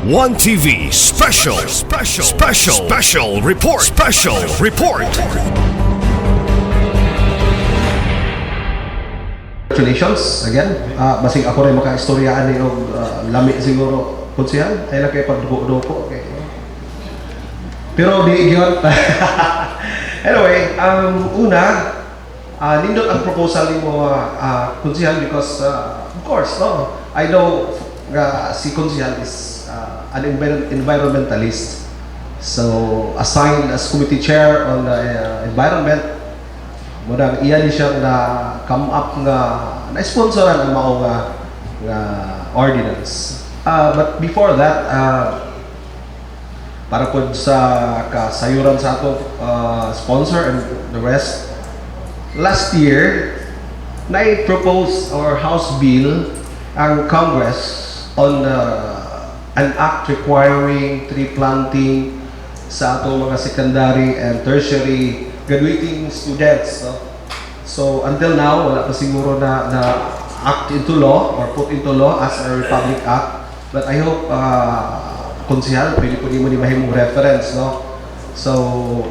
One TV special report. Congratulations again. Basig ako rin maka-istoryaan ni lami siguro konsyal. Ay lang kayo pagduko-duko. Okay. Pero di yun. Anyway, una, nindot ang proposal ni mo konsyal because of course, no? I know si konsyal is an environmentalist. So, assigned as committee chair on the environment, mudang iyan siya na come up na-sponsoran ang mao nga ordinance. But before that, para po sa kasayuran sa ato sponsor and the rest, last year, na-propose our House Bill ang Congress on an act requiring tree planting sa atong mga secondary and tertiary graduating students. No? So until now, wala pa siguro na act into law or put into law as a Republic Act. But I hope, konsihal, pwede po di mo mahimong reference. No? So,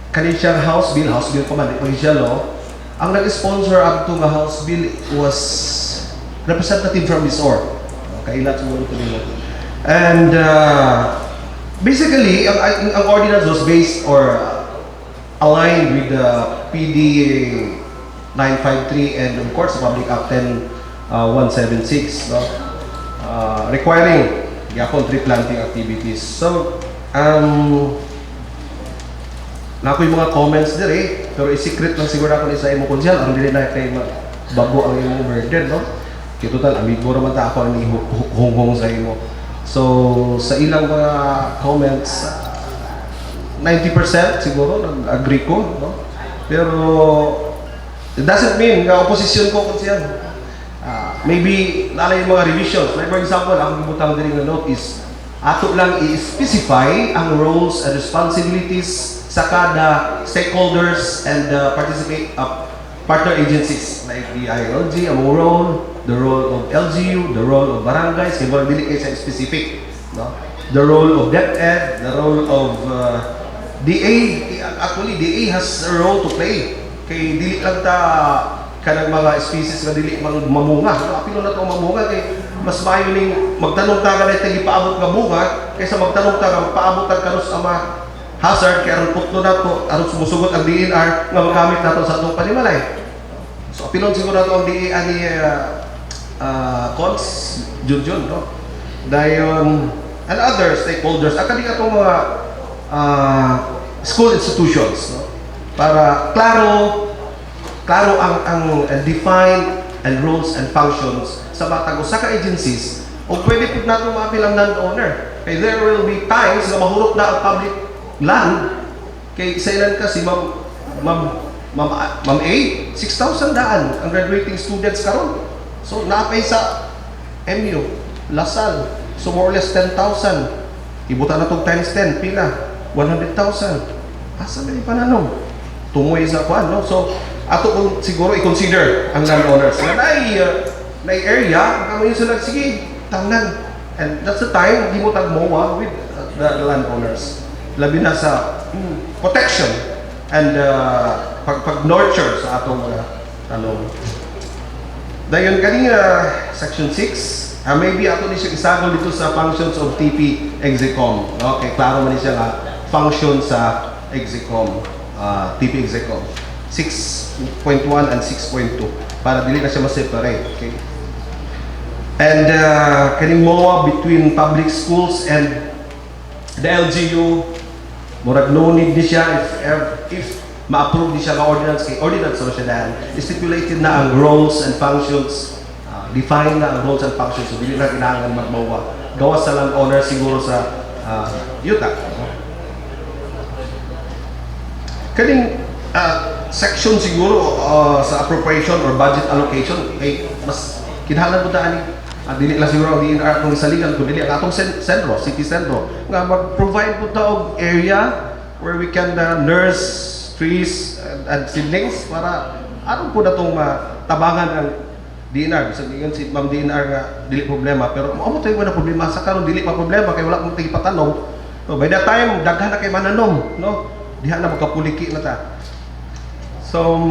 kanin siyang House Bill pa man, di po siya law. Ang nag-sponsor ang itong House Bill was representative from Misor. Kailan siguro ito nila. And basically, ang ordinance was based or aligned with the PDA 953 and of course the Public Act 10176, no? Requiring tree planting activities. So, nakoy mga comments dire, pero i-secret lang siguro ako ni sa imo konsyal, ang dili na kay bago ang imong burden, no? Kaya total, amigo naman ta ako ang ihunghong sa imo. So, sa ilang mga comments, 90% siguro nag-agree ko, no? Pero it doesn't mean nga opposition ko kung siya. Maybe nalay yung mga revisions. Like for example, ang butang din ng note is ato lang i-specify ang roles and responsibilities sa kada stakeholders and partner agencies like the ILG, ang role, the role of LGU, the role of barangays, kaya ba dili kayo sa specific, no? The role of DepEd, the role of DA. Actually, DA has a role to play. Kay dili lang ta kanang mga species nga dili mamunga. No? Apilo na to mamunga kay mas maayo ning magtanong ta kanay tagi paabot nga bunga kaysa magtanong ta nga paabot ang kanus ama hazard kay aron putlo na to aron sumusugot ang DNR nga magamit nato sa atong panimalay. So apilon siguro nato ang DA ani Cons Junjun, no? Dayon and other stakeholders akali atong mga school institutions, no? Para klaro ang defined and roles and functions sa matag usa ka agencies o pwede pud nato maapilang landowner. Kay there will be times na mahurot na ang public land kay sa ilan kasi Ma'am A, 6,000 daan ang graduating students karon. So naapay sa MU, Lasal, so more or less 10,000. Ibutan na tong times 10, pila? 100,000. Asa may pananong? Tumoy sa kuan, no? So ato kung siguro i-consider ang landowners na na area, kamo yun sila, sige, tangnan. And that's the time, di mo tagmowa with the landowners. Labi na sa protection and pag-nurture sa atong mga tanong. Dayon kanina, Section 6, maybe ato ni siya isagol dito sa functions of TP Execom. Okay, klaro man siya nga function sa Execom, TP Execom. 6.1 and 6.2 para dili na siya ma-separate. Okay? And kaning MOA between public schools and the LGU, murag no need ni siya if ma-approve ni siya ng ordinance kay ordinance so siya dahil stipulated na ang roles and functions, define na ang roles and functions, so dili na kailangan magmawa gawas sa landowner siguro sa UTAC. Kaning section siguro sa appropriation or budget allocation ay mas kinahanglan po daan dili lang siguro ang DNR kung isaligan kundi ang atong sentro, city sentro nga mag-provide po ta og area where we can nurse trees and seedlings para aron po natong matabangan ang DNR, bisag ingon si Ma'am DNR nga dili problema, pero mo tayo na problema sa karon dili pa problema kay wala mong patanong. So by that time daghan na kay mananom, no? Diha na magkapuliki na ta. So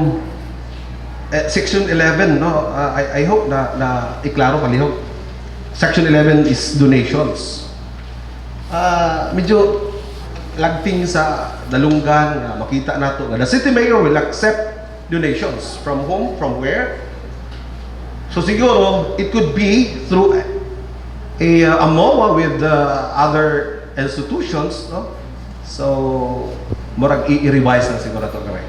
Section 11, no? I hope na iklaro palihog. Section 11 is donations. Medyo lagting sa dalunggan nga makita nato nga the city mayor will accept donations from whom, from where. So siguro it could be through a MOA with other institutions, no? So murag i-revise na siguro to kamay.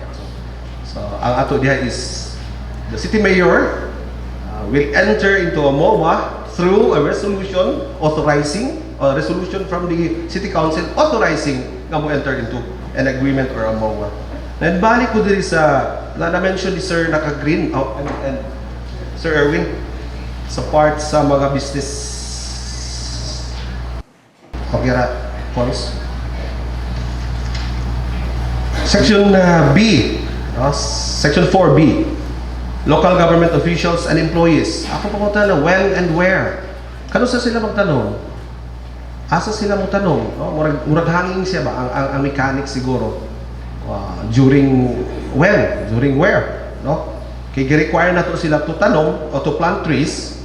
So ang ato diha is the city mayor will enter into a MOA through a resolution authorizing resolution from the city council authorizing nga mo enter into an agreement or a MOA. And balik ko diri sa na-mention ni Sir Naka-Green and Sir Erwin sa part sa mga business. Okay ra, points. Section B, Section 4B, local government officials and employees. Ako pa na when and where. Kano sa sila magtanong? Asa sila magtanong? No? Murag hangin siya ba ang mechanic siguro? During when? During where? No? Kaya gi-require na to sila to tanong o to plant trees.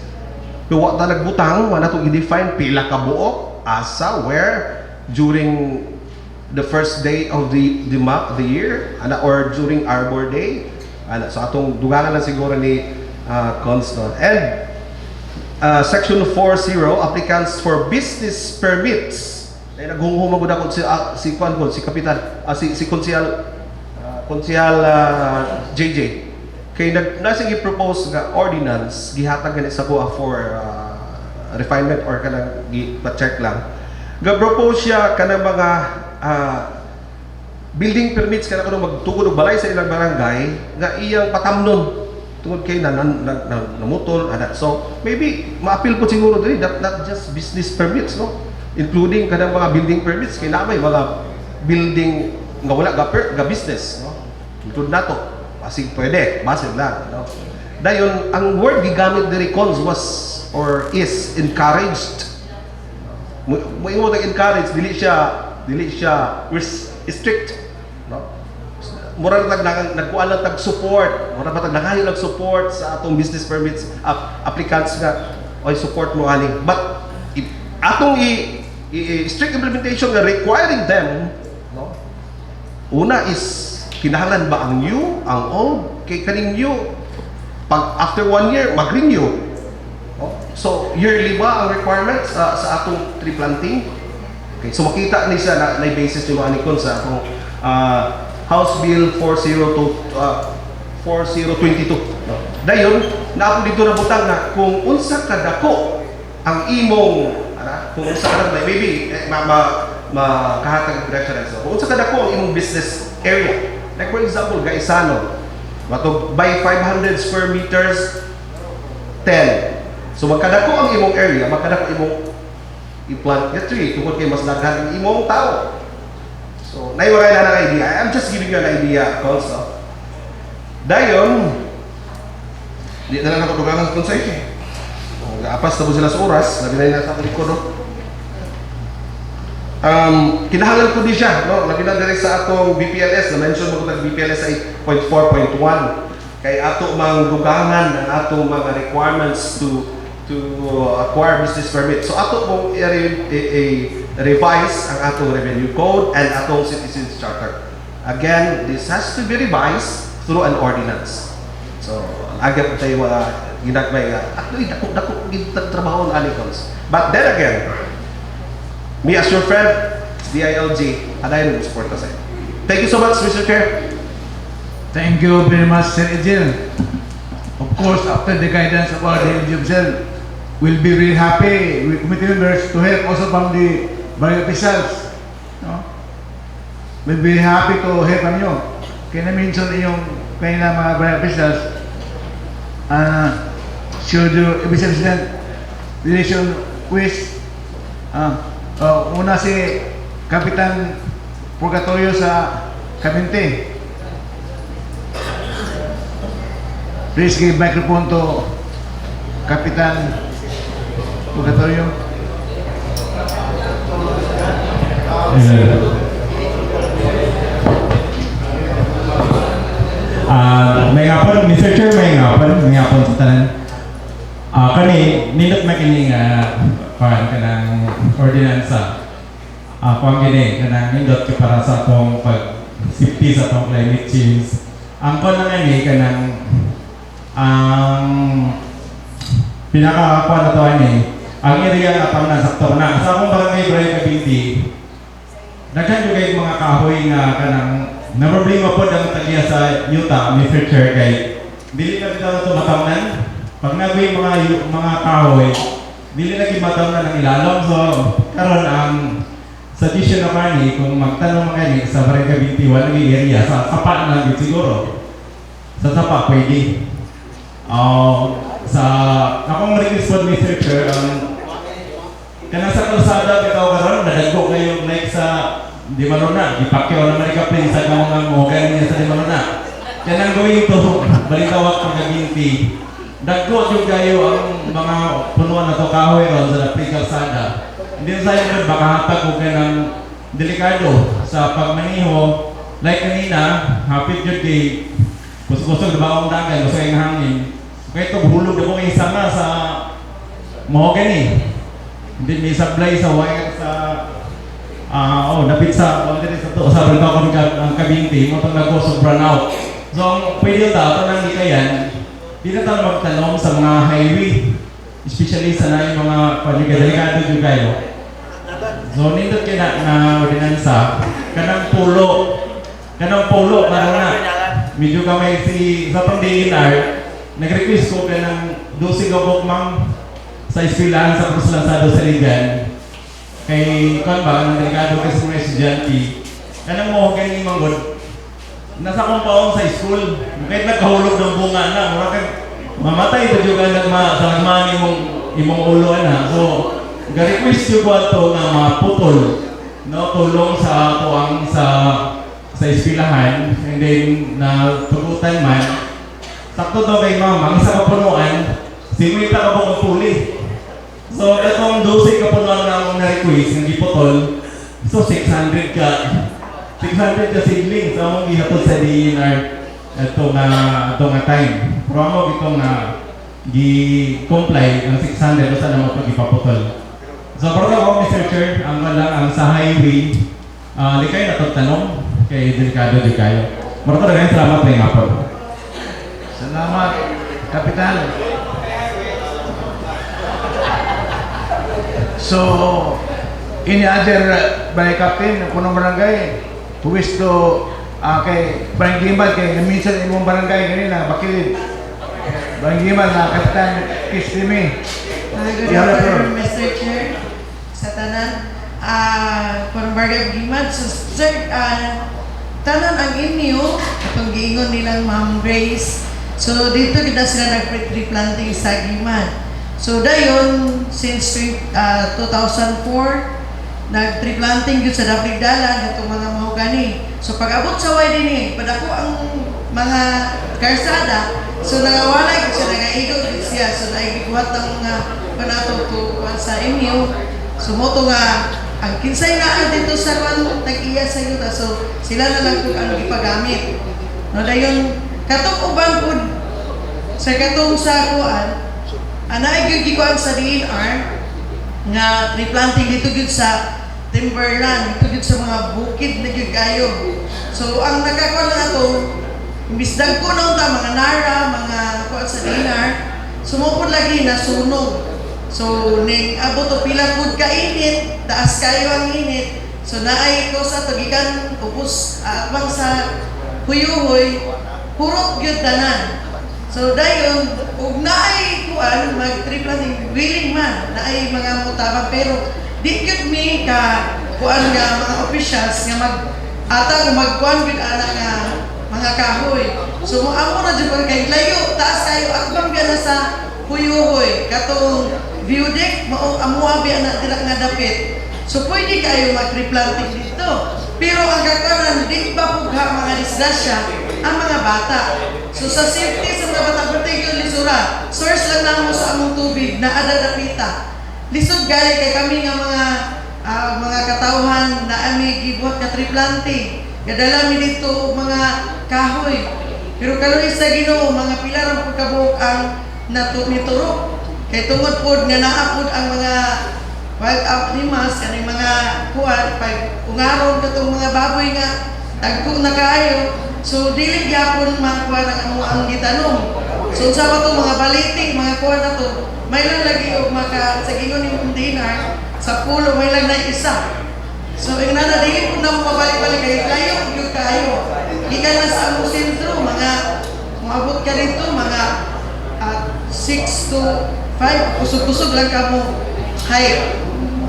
Huwag na nagbutang, wala to i-define pila ka buok, asa, where, during the first day of the month, the year, or during Arbor Day. So atong dugangan na siguro ni Constant. And Section 40, applicants for business permits. Ay naghunghuma gud ako si Kapitan, si Konsehal JJ. Kay nasa gi-propose nga ordinance gihatag gani sa kuha for refinement or kanang gi-check lang. Ga-propose siya kanang mga building permits kana kuno magtukod og balay sa ilang barangay nga iyang patamnon tungod kay namutol ana. So maybe ma-appeal po siguro diri not just business permits, no, including kanang mga building permits kay namay mga building nga wala ga business, no, include nato asig pwede basin lang, no. Dayon ang word gigamit diri cons was or is encouraged. Mo encourage dili siya strict, no. Mura nagkuan lang tag support, mura ba nagayo lang support sa atong business permits applicants nga oy support mo ani, but atong strict implementation nga requiring them, no, una is kinahanglan ba ang new, ang old, kay kaning new pag after 1 year mag-renew, no? So yearly ba ang requirements sa atong tree planting? Okay, so makita ni siya na basis ni Manny Con sa atong House Bill 4022. No? Dayon, naapod dito na butang na kung unsa kadako ang imong kung unsa kadako maybe makahatag reference. Kung unsa kadako ang imong business area. Like for example, Gaisano, matog by 500 square meters 10. So magkadako ang imong area, magkadako imong i-plant nga tree tungkol kay mas daghan ang imong tao. So, naiwalay na ng idea. I'm just giving you an idea also. Dayon, di na lang ako dugangan kung sa ike. Apas na po sila sa oras, labi na sa likod, no? Kinahanglan ko di siya, no? Labi na direct sa atong BPLS, na-mention mo ko tag BPLS 8.4.1. Kay ato mang dugangan ang atong mga requirements to acquire business permit. So ato mong revise ang atong revenue code and atong citizens charter. Again, this has to be revised through an ordinance. So agad tayo mga ginagmay nga actually dako trabaho ani cons. But then again, me as your friend, DILG, adayon mo support ka sa. Thank you so much, Mr. Chair. Thank you very much, Sir Ejil. Of course, after the guidance of our DLG himself, we'll be really happy with committee members to help also from the barangay officials. No? We'll be happy to help from you. Kaya na-mention yung kailangan mga barangay officials, should you, Ibig President, relation with, una si Kapitan Purgatorio sa Caminti. Please give microphone to Kapitan Purgatorio. May hapon, Mr. Chair, may hapon sa tanan. Kani, nindot makining ka ng ordinansa. Kung gini, kanang nindot ka para sa atong pag-safety sa atong climate change. Ang kon na nga kanang ang pinaka-kuha na to ang area na pang nasaktor na. Sa akong barangay Brian Cavite, daghan yung kayo mga kahoy nga kanang na-problema po ang tagiya sa yuta, Mr. Chair, kay dili na kita ito matamnan. Pag nagawin mga kahoy, dili na gimatamnan ng ilalong. So, karon ang suggestion naman kung magtanong mga sa Barangay Cavite, walang area, sa sapa na siguro. Sa sapa, pwede. Sa akong request po, Mr. Chair, kanang sa kalsada bitaw karon nadagko kayo like sa Di Manona, ipakyaw naman ikapin sa mga mogan niya sa Di Manona. Kanang gawin ito, balitawak ng Cavite. Dagko yung kayo ang mga punuan na to kahoy ron sa Napri Kalsada. Hindi sa iyo baka hatag ko ng delikado sa pagmaniho. Like kanina, hapit yun kay kusog-kusog na baong dagat, kusog yung hangin. Kaya ito, hulog na po kayo sana sa mahogany. Hindi may sablay sa wire sa napit sa Barangay ang Cavite, mo itong nag-kusog run out. So, pwede ito, ito nang ikayan, di na tayo magtanong sa mga highway, especially sa na yung mga delikado yung kayo. So, nindot kaya na ordinansa, kanang pulo, parang na, medyo kamay sa itong DNR, nag-request ko ka ng 12 gabok ma'am sa eskwelahan sa Cruz Lanzado sa Ligan. Kay kan ba, ang delikado kasi mga estudyante, kanang mo kay manggod, nasa compound sa school, kahit nagkahulog ng bunga na, mura kang mamatay ito juga nagmasalagman imong ulo na. So, ga-request yung ko ito na maputol, no, tulong sa tuwang sa eskwelahan, and then na tugutan man. Sakto daw kay mama, ang isa kapunuan, 50 ka po puli. So, itong 12 kapunuan na akong na-request, yung iputol, so 600 ka seedling. So, akong gihatod sa DNR ito nga time. Pero ako itong gi-comply ang 600 basta naman pag ipaputol. So, pero ako, Mr. Chair, ang sa highway, di kayo natagtanong kay delikado di kayo. Maraming rin salamat rin nga po. Salamat, Kapitan. So, any other by Captain, punong barangay, who wish to, kay Barangay Gimbal, kay minsan imong barangay kanina, Bakilid. Barangay Gimbal na Kapitan Kistimi. Good afternoon, Mr. Chair, sa tanan. Punong Barangay Gimbal, so, sir, tanan ang inyo, itong giingon nilang Ma'am Grace. So, dito kita sila nag-tree planting sa Gimbal. So, dayon, since 2004, nag-tree planting yun sa Daplingdalan, itong mga mahogani. So, pag-abot sa way din padako ang mga karsada, so nangawalay ko siya, nangaigot siya, so naigikuhat ng mga panatutukuan sa inyo. So, moto nga, ang kinsay na dito sa kwan, nag-iya sa iyo, so sila na lang kung ang ipagamit. No, dayon, katong uban po, sa katong sa kuan, anaay gikuan sa DNR nga replanting dito gyud sa timberland, dito gyud sa mga bukid na gyud kayo. So ang nakakuan na ato, imbis dagko na unta mga nara, mga kuan sa DNR, sumupod lagi na sunog. So ning abot o pila pud ka init, taas kayo ang init. So naay ko sa tugikan upos atbang sa huyuhoy, purot gyud tanan. So dayon, ug naay kuan mag-tree planting willing man, naay mga mutabang pero di gyud mi ka kuan nga mga officials nga atang magkuan gyud ana nga mga kahoy. So moamo na jud kay layo, taas kayo atbang na sa huyuhoy katong view deck mao amuha bi ana dira nga dapit. So pwede kayo mag-tree planting dito. Pero ang kakaroon, di ba pugha mga disgrasya ang mga bata. So sa safety sa mga bata yung lisura, source lang na mo sa among tubig na ada dapita. Lisod gali kay kami nga mga katawhan na ami gibuhat ka tree planting. Kadala mi dito mga kahoy. Pero karon sa Ginoo mga pilar ang pagkabuok ang nituro. Kay tungod pod nga naapod ang mga wild animals kaning mga kuan pag ungaron katong mga baboy nga dagko na kaayo. So dili gyapon man kuan ang gitanong. So sa pa to mga baliting mga kuan na to, may lang lagi og maka sa gingon ni container sa pulo may lang na isa. So ing nana dili po na mabalik-balik kayo gyud kayo. Gikan na sa among sentro mga moabot ka dito mga 6 to 5 kusog-kusog lang kamo height.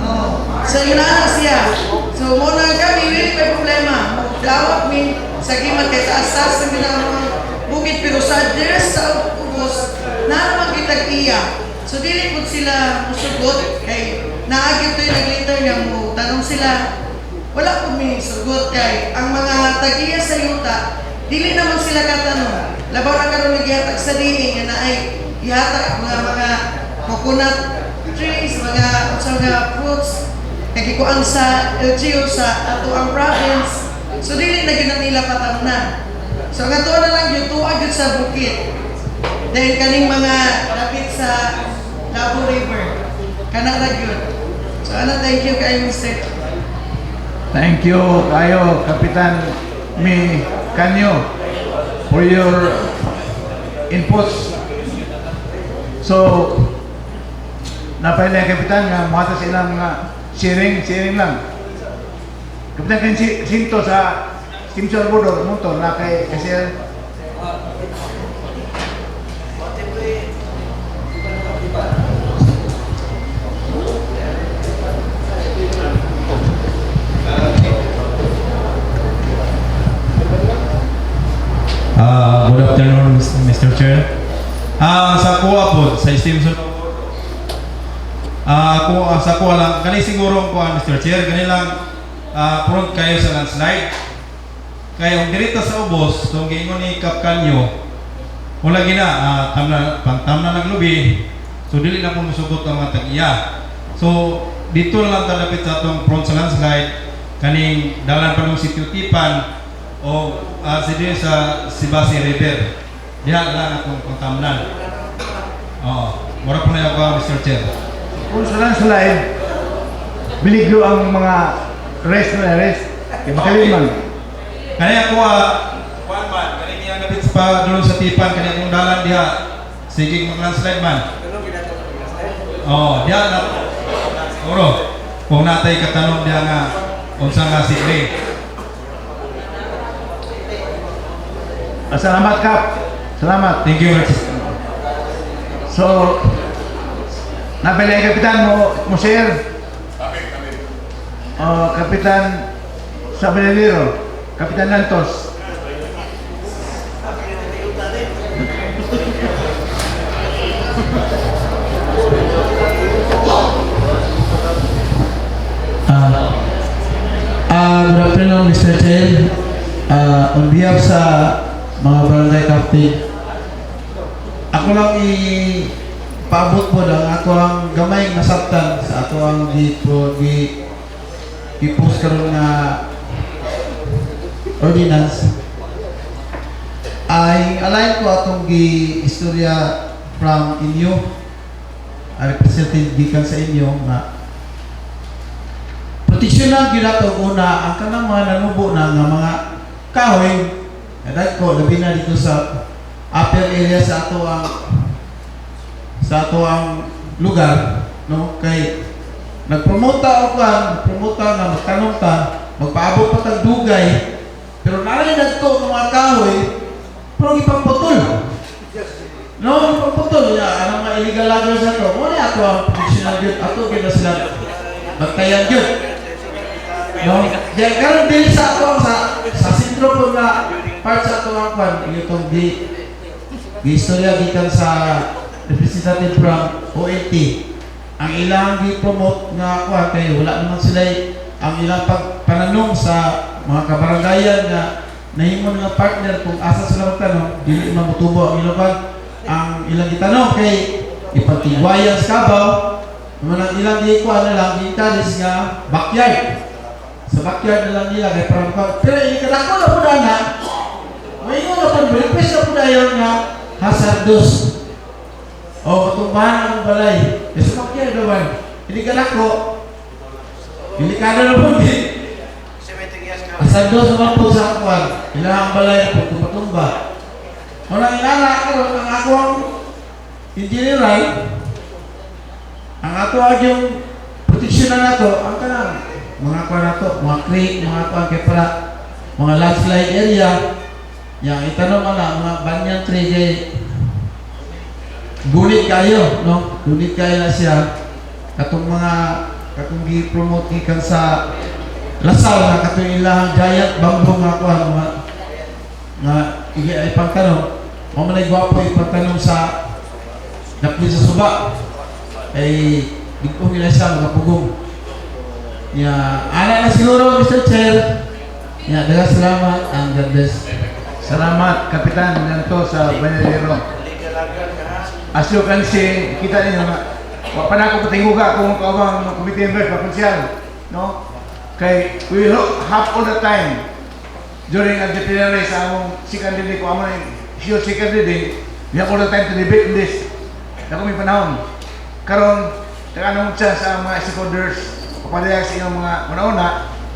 Oh. So yun na siya. So muna kami, hindi may problema. Lawak mi sa gimat kay taas-taas sa mga bukid pero sa dress sa ubos na naman kitag iya. So dili po sila musugot kay naagit to yung nagliter nga mo. Tanong sila, wala po mi sugot kay ang mga tagiya sa yuta, dili naman sila katanong. Labaw na karon naghihatag sa diin nga na ay ihatag mga coconut trees, mga fruits, nagkikuan sa LGU sa ato ang province. So dili na gyud nila patamunan. So ang ato na lang yung tuwa gyud sa bukid. Dahil kaning mga lapit sa Labo River. Kana ra gyud. So thank you kay Mr. Thank you kayo, Kapitan Mi Canyo, for your inputs. So, napay na Kapitan nga mata silang sharing lang. Kapitan kan sinto sa Simsol Bodor motor na kay kasi Good afternoon, Mr. Chair. Sa kuha po, sa Stimson, sa kuha lang, kani siguro kuha, Mr. Chair, kani lang front kayo sa landslide. Kaya kung dirito sa ubos, kung giingon ni Kap Canyo, wala gina, tam na naglubi, so dili na po musugot ang mga tag-iya. So, dito lang talapit sa itong front sa landslide, kaning dalan pa ng sitio Tipan, o sige sa Sibasi River. Diyan lang akong pagtamnan. Mura po na ako, Mr. Chair. kung sa landslide, biligyo ang mga rest. Kaya makaliman. Kaya ako, one man, kaya niya nabit pa doon sa Tipan, kaya kung dalan diha, sige mag-landslide man. Diyan na. Siguro, kung natay katanong diya nga, unsa nga sige. Salamat, Kap. Salamat. Thank you, Mr. So, napilay Kapitan mo share? Kapitan Sabanero, Kapitan Lantos. Good afternoon, Mr. Chair. On behalf sa mga barangay captain, ako lang ipaabot po lang ako ang gamay nasabtan sa ato ang i-post karon nga ordinance. Ay align ko atong istorya from inyo, representative gikan sa inyo nga proteksyonan gyud nato una ang kanang mga nanubo na nga mga kahoy. Ko labi na dito sa upper area sa ato ang lugar, no, kay nagpromote ako nga magtanong ta magpaabot pa tag dugay pero nari nagto ng mga kahoy pero ipagputol, no, ipagputol ang mga illegal loggers na to mo na ato ang professional yun ato kaya sila magtayan yun, no, dahil karon din sa ato sa sentro po na part sa ato ang kwan itong istorya gikan sa representative from OLT ang ilang gi-promote nga kwan kay wala naman sila ang ilang pananong sa mga kabarangayan nga nahimo nga partner kung asa sila magtanong, dili mamutubo ang ilang ilang gitanong kay ipatigwayan sa Kabaw, naman ang ilang ikuha na lang encourage nga backyard. Sa backyard na lang nila kay para pero ikadako na po na may nga na po request na po na yun nga hazardous o katumbahan ang balay sa backyard naman hindi ka nako delikado na po hazardous naman po sa akuan ilang balay na po tumatumba walang ilala karon ang akong engineeral ang ato yung proteksyon na nato ang kanang mga kuan nato mga creek mga kuan kay para mga landslide area yang itanong ana mga banyan tree kay gunit kayo no gunit kayo na siya katong gi-promote gikan sa Lasal na katong ilang giant bamboo nga kuan nga ay pagtanong mo man ay gwapo ipagtanong sa napli sa suba ay bigong nila siya mga pugong ya ana na siguro Mr. Chair ya daghang salamat and God bless. Salamat, Kapitan, nanto sa Banadero. As you can see, kita ninyo na, pa na ako patinguga kung kaawang committee members, papunsyal, no? Kay, we will have all the time during ang disciplinary sa among second day, kung among sure second day, we have all the time to debate this. Ako may panahon. Karon, taganong siya sa mga stakeholders, papadayag sa inyong mga una-una,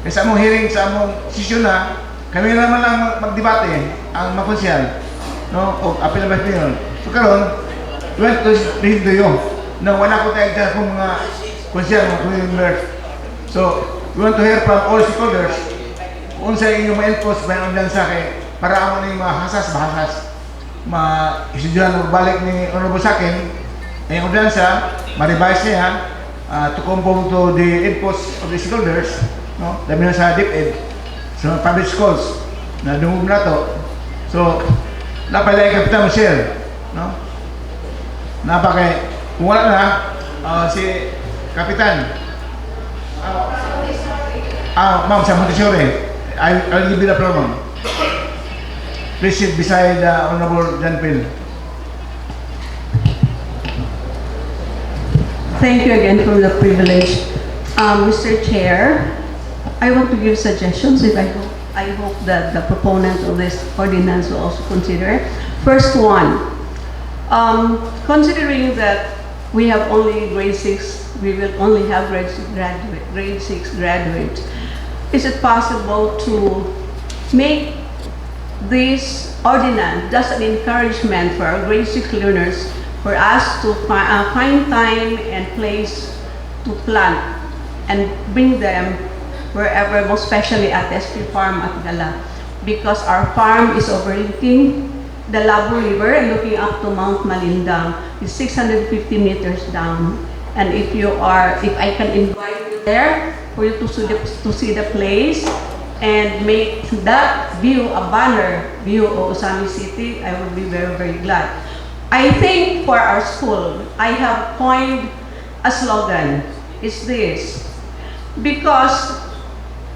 kaya sa among hearing, sa among session na, kami naman lang magdebate ang makonsyal, no? O apil na ba yun? So karon, we want to read to you na wala ko tayo dyan kung mga konsyal, mga community members. So, we want to hear from all stakeholders kung sa inyong ma-enforce ba yung ambiyansa kay para ako na yung mga hasas, ma-isidyohan magbalik ni Honorable Sakin ay yung ambiyansa, ma-revise niya to conform to the enforce of the stakeholders, no? Dami na sa DepEd sa mga public schools na dungog na to. So, napalay Kapitan Michelle, no? Napakay, kung wala na, si Kapitan, ma'am, sa Montessori, I'll give you the floor, ma'am. Please sit beside Honorable John Pil. Thank you again for the privilege. Mr. Chair, I want to give suggestions if I hope that the proponent of this ordinance will also consider. First one, considering that we have only grade 6, we will only have grade 6 graduates, is it possible to make this ordinance just an encouragement for our grade 6 learners for us to find time and place to plant and bring them wherever, most especially at SP Farm at Gala, because our farm is overlooking the Labo River and looking up to Mount Malindang. It's 650 meters down, and if I can invite you there for you to see the place and make that view a banner view of Osami City, I would be very, very glad. I think for our school, I have coined a slogan. It's this: because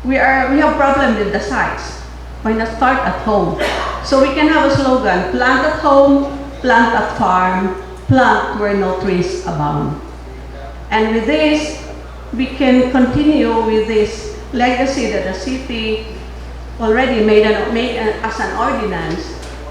we have problem with the sites. Why not start at home? So we can have a slogan: plant at home, plant at farm, plant where no trees abound. And with this, we can continue with this legacy that the city already made as an ordinance.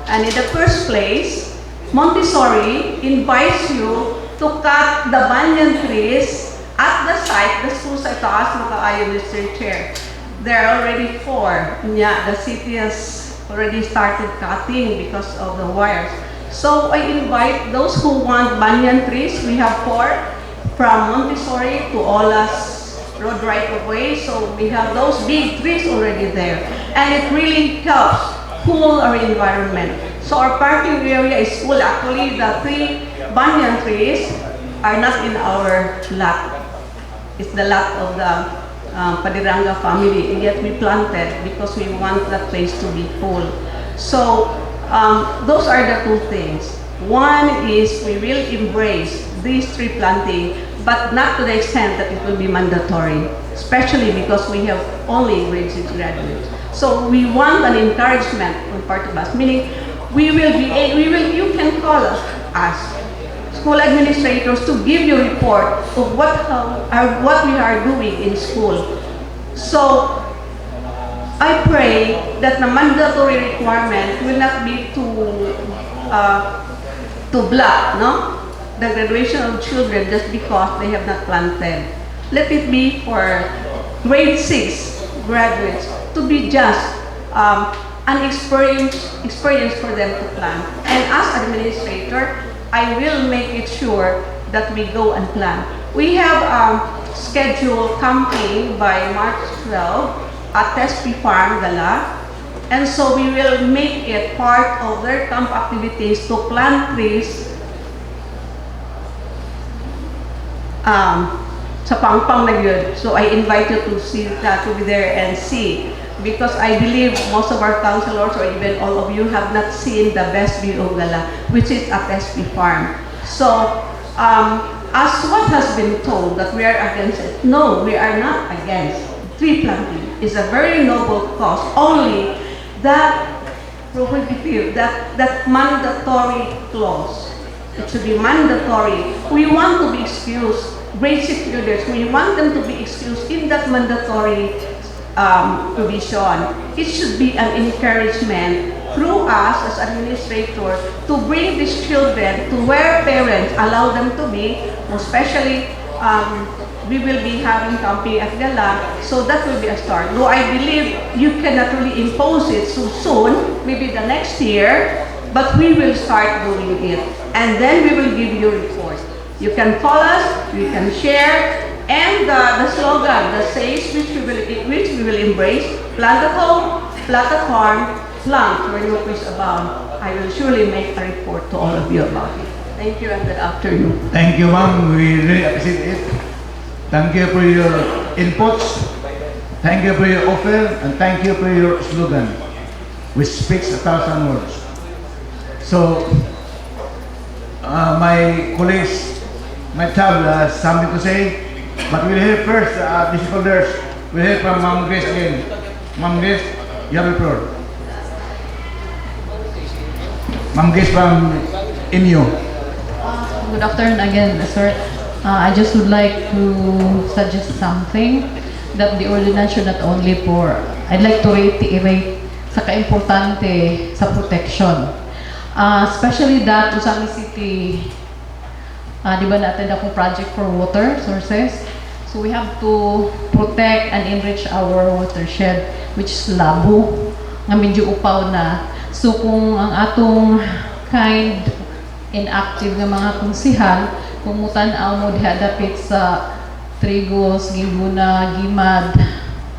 And in the first place, Montessori invites you to cut the banyan trees at the site, the school site, taas makaayo, Mr. Chair. There are already 4. Yeah, the city has already started cutting because of the wires. So I invite those who want banyan trees. We have 4 from Montessori to Ola's road right of way. So we have those big trees already there. And it really helps cool our environment. So our parking area is full. Actually, the 3 banyan trees are not in our lot. It's the lot of the Padiranga family, and yet we planted because we want that place to be full. So those are the 2 things. One is we will embrace these tree planting but not to the extent that it will be mandatory, especially because we have only grade 6 graduates. So we want an encouragement on part of us, meaning you can call us, school administrators, to give you a report of what we are doing in school. So I pray that the mandatory requirement will not be to block, no, the graduation of children just because they have not planted. Let it be for grade 6 graduates to be just an experience for them to plan. And as administrator, I will make it sure that we go and plan. We have scheduled camping by March 12 at Tespi Farm, Gala. And so we will make it part of their camp activities to plant trees sa Pangpang na yun. So I invite you to be there and see. Because I believe most of our councilors or even all of you have not seen the best view of Gala, which is at Tespi Farm. So, as what has been told that we are against it, no, we are not against. Tree planting is a very noble cause, only that prohibitive, that mandatory clause. It should be mandatory. We want to be excused, grade 6 students, we want them to be excused in that mandatory provision. It should be an encouragement through us as administrator to bring these children to where parents allow them to be, especially we will be having camping at Gala, so that will be a start. Though I believe you cannot really impose it so soon, maybe the next year, but we will start doing it. And then we will give you reports. You can call us, you can share, and the slogan that says which we will embrace, plant a home, plant a farm, plant where your peace abound. I will surely make a report to all of you about it. Thank you and good afternoon. Thank you, ma'am. We really appreciate it. Thank you for your inputs. Thank you for your offer, and thank you for your slogan, which speaks 1,000 words. So, my colleagues might have something to say, but we'll hear first, the stakeholders. We'll hear from Ma'am Grace again. Ma'am Grace, you have the floor. Ma'am Grace from IMU. Good afternoon again, sir. I just would like to suggest something that the ordinance should not only for, I'd like to reiterate sa kaimportante sa protection. Especially that Usami City, di ba natin akong project for water sources? So we have to protect and enrich our watershed, which is Labo, nga medyo upaw na. So kung ang atong kind inactive nga mga konsihal, kung mutan-aw mo diha dapit sa Trigos, Gibuna, Gimad,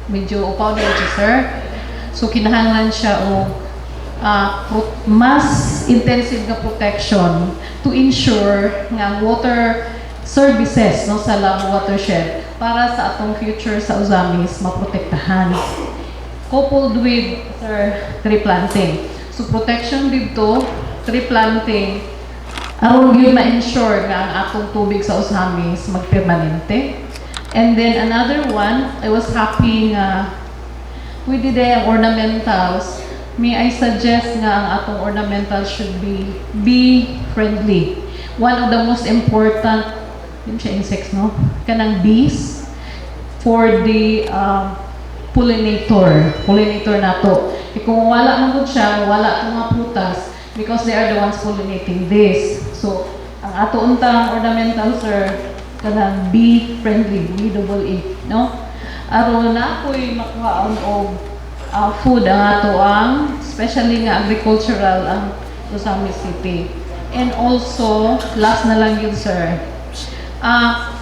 medyo upaw na ito, sir. So kinahanglan siya o mas intensive nga protection to ensure nga water services no sa Labo watershed para sa atong future sa Usamis maprotektahan. Coupled with, sir, tree planting. So protection dito, tree planting, aron gyud ma-ensure nga ang atong tubig sa Usamis magpermanente. And then another one, I was happy nga we did ang ornamentals. May I suggest nga ang atong ornamentals should be bee friendly. One of the most important, yun siya insects, no? Kanang bees for the pollinator nato. Kung wala man gud siya, wala itong mga prutas because they are the ones pollinating this. So, ang ato untang ornamental, sir, kanang bee friendly, BEE, no? Aron na ako'y makuhaan og food ang ato especially nga agricultural ang Usami City. And also, last na lang yun, sir.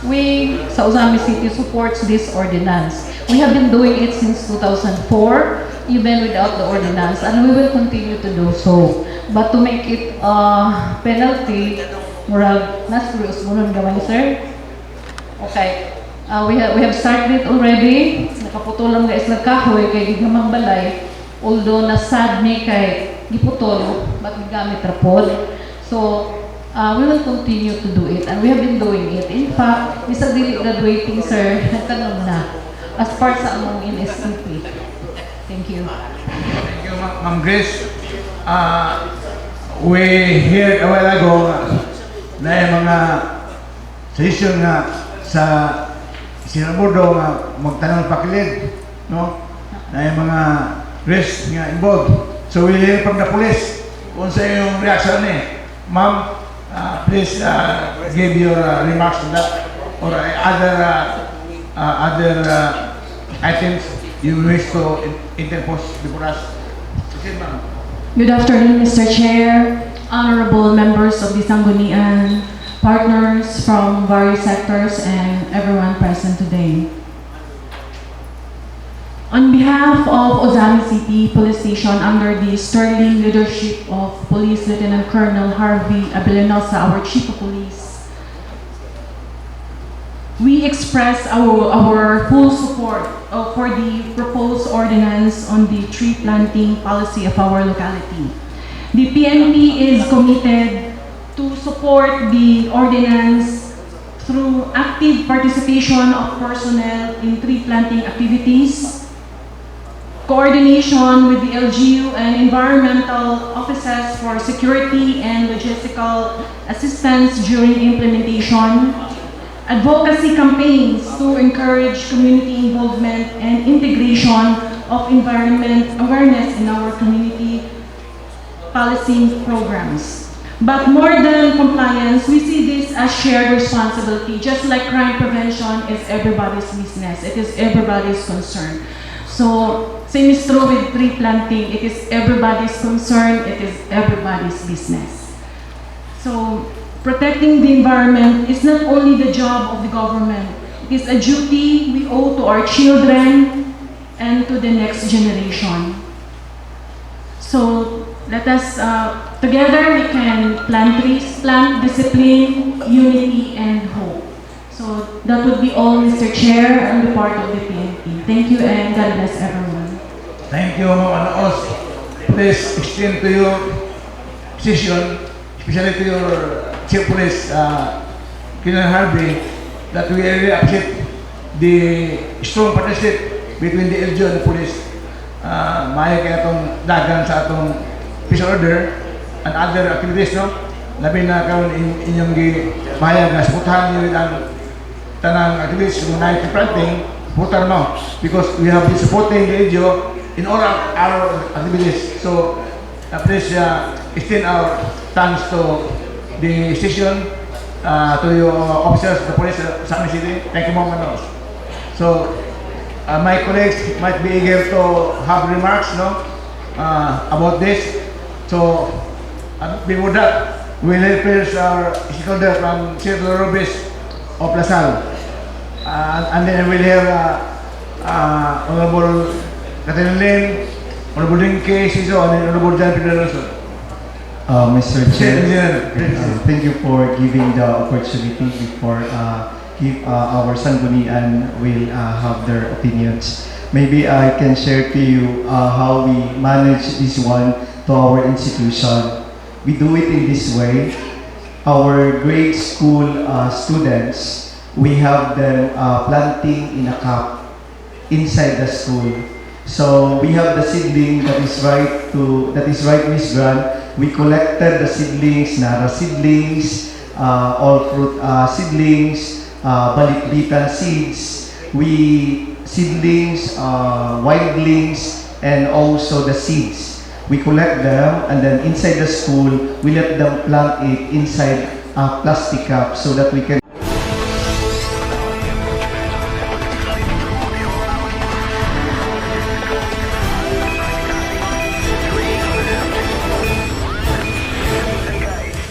We, sa Usami City, supports this ordinance. We have been doing it since 2004, even without the ordinance, and we will continue to do so. But to make it penalty, murag, nas-curious mo nun gawin, sir? Okay. We have started it already. Nakaputulang guys nagkahoy kay gigamang balay. Although nasad mi kay giputol, but gigamit rapod. So, we will continue to do it, and we have been doing it. In fact, Mr. Dili graduating, sir, nagtanong na as part sa among NSCP. Thank you. Thank you, Ma'am Grace. We heard a while ago na yung mga session nga sa Sinaburdo nga magtanong pakilid, no? Na yung mga risk nga involved. So we hear from the police kung sa yung reaction ni. Ma'am, please give your remarks on that or other items you wish to interpose before us. Okay, ma'am. Good afternoon, Mr. Chair, honorable members of the Sanggunian, partners from various sectors, and everyone present today. On behalf of Ozami City Police Station, under the sterling leadership of Police Lieutenant Colonel Harvey Abelenosa, our Chief of Police, we express our full support for the proposed ordinance on the tree planting policy of our locality. The PNP is committed to support the ordinance through active participation of personnel in tree planting activities, coordination with the LGU and environmental offices for security and logistical assistance during implementation, advocacy campaigns to encourage community involvement and integration of environment awareness in our community policy programs. But more than compliance, we see this as shared responsibility. Just like crime prevention is everybody's business, it is everybody's concern. So, same is true with tree planting. It is everybody's concern, it is everybody's business. So, protecting the environment is not only the job of the government, it is a duty we owe to our children and to the next generation. So let us, together we can plant trees, plant discipline, unity, and hope. So that would be all, Mr. Chair, on the part of the PNP. Thank you and God bless everyone. Thank you, Ma'am Anaos. Please extend to your decision, especially to your Chief Police, Colonel Harvey, that we really appreciate the strong partnership between the LGU and the police. Maayo kaya itong dagan sa atong peace order and other activities, no? Labi na karon inyong mahayag na supportahan niyo ang tanang activities ng night planting, supportahan mo because we have been supporting the LGU in all our activities. So please extend our thanks to the station, to your officers, the police of Sami City. Thank you, Ma'am Anaos. So, my colleagues might be eager to have remarks, no, about this. So, before that, we'll hear first our stakeholder from Senator Robes of LaSalle. And then we'll hear Honorable Catherine Lin, Honorable Dinke Siso, and then Honorable John Pedro Rosso. Mr. Chair, thank you for giving the opportunity before our Sanggunian will have their opinions. Maybe I can share to you how we manage this one to our institution. We do it in this way. Our grade school students, we have them planting in a cup inside the school. So we have the seedling that is right, Miss Grant. We collected the seedlings, nara seedlings, all fruit seedlings, balikbitan seeds, seedlings, wildlings, and also the seeds. We collect them and then inside the school, we let them plant it inside a plastic cup so that we can